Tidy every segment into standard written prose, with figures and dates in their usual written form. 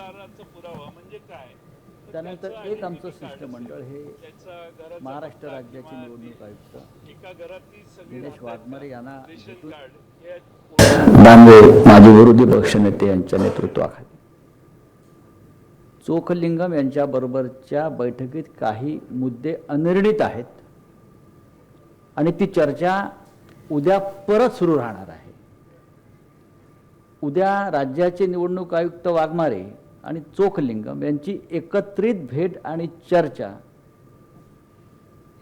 तक्राराचा पुरावा म्हणजे काय? त्यानंतर एक आमचं शिष्टमंडळ हे महाराष्ट्र राज्याचे निवडणूक आयुक्त एका घरातली सगळी दिनेश वाघमारे यांना रेशन कार्ड हे दानवे माजी विरोधी पक्षनेते यांच्या नेतृत्वाखाली चोखलिंगम यांच्याबरोबरच्या बैठकीत काही मुद्दे अनिर्णित आहेत आणि ती चर्चा उद्या परत सुरू राहणार आहे. उद्या राज्याचे निवडणूक आयुक्त वाघमारे आणि चोखलिंगम यांची एकत्रित भेट आणि चर्चा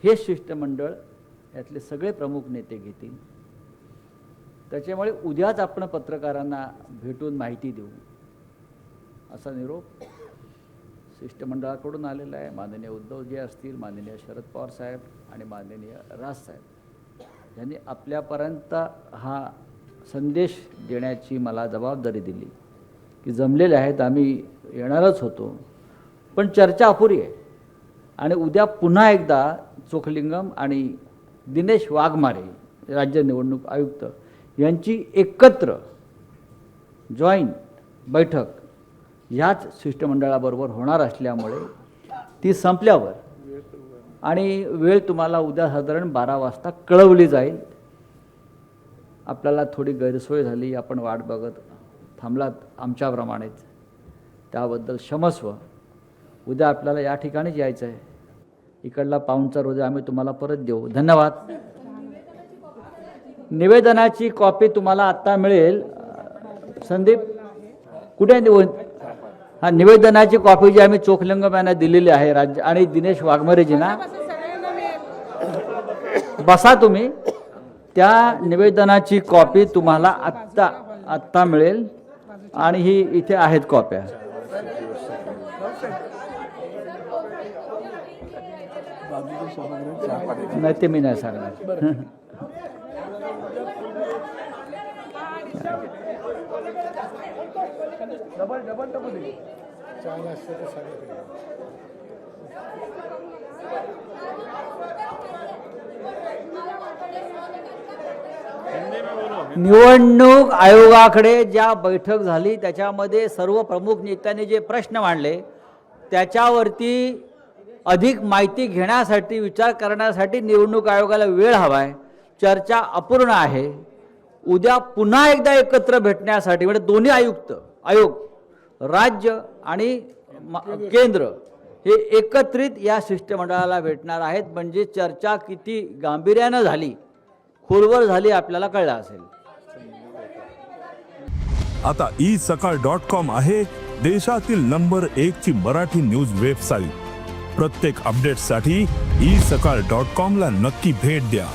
हे शिष्टमंडळ यातले सगळे प्रमुख नेते घेतील. त्याच्यामुळे उद्याच आपण पत्रकारांना भेटून माहिती देऊ असा निरोप शिष्टमंडळाकडून आलेला आहे. माननीय उद्धवजी असतील, माननीय शरद पवार साहेब आणि माननीय राज साहेब यांनी आपल्यापर्यंत हा संदेश देण्याची मला जबाबदारी दिली की जमलेले आहेत, आम्ही येणारच होतो, पण चर्चा अपुरी आहे. आणि उद्या पुन्हा एकदा चोखलिंगम आणि दिनेश वाघमारे राज्य निवडणूक आयुक्त यांची एकत्र जॉईंट बैठक ह्याच शिष्टमंडळाबरोबर होणार असल्यामुळे ती संपल्यावर आणि वेळ तुम्हाला उद्या साधारण 12 वाजता कळवली जाईल. आपल्याला थोडी गैरसोय झाली, आपण वाट बघत थांबलात आमच्याप्रमाणेच, त्याबद्दल क्षमस्व. उद्या आपल्याला या ठिकाणीच यायचं आहे. इकडला पाहुणचार उद्या आम्ही तुम्हाला परत देऊ. धन्यवाद. निवेदनाची कॉपी तुम्हाला आत्ता मिळेल. संदीप कुठे आहे? हा, निवेदनाची कॉपी जी आम्ही चोखलिंगम यांना दिलेली आहे राज्य आणि दिनेश वाघमारेजींना. बसा तुम्ही. त्या निवेदनाची कॉपी तुम्हाला आत्ता मिळेल आणि ही इथे आहेत कॉप्या. नाही ते मी नाही सांगणार. निवडणूक आयोगाकडे ज्या बैठक झाली त्याच्यामध्ये सर्व प्रमुख नेत्यांनी जे प्रश्न मांडले त्याच्यावरती अधिक माहिती घेण्यासाठी, विचार करण्यासाठी निवडणूक आयोगाला वेळ हवा आहे. चर्चा अपूर्ण आहे. उद्या पुन्हा एकदा एकत्र भेटण्यासाठी म्हणजे दोन्ही आयोग राज्य आणि केंद्र हे एकत्रित या शिष्टमंडळाला भेटणार आहेत. म्हणजे चर्चा किती गांभीर्यानं झाली, खोलवर झाली आपल्याला कळलं असेल. आता isakal.com आहे देशातील नंबर 1 ची मराठी न्यूज वेबसाईट. प्रत्येक अपडेटसाठी isakal.com ला नक्की भेट द्या.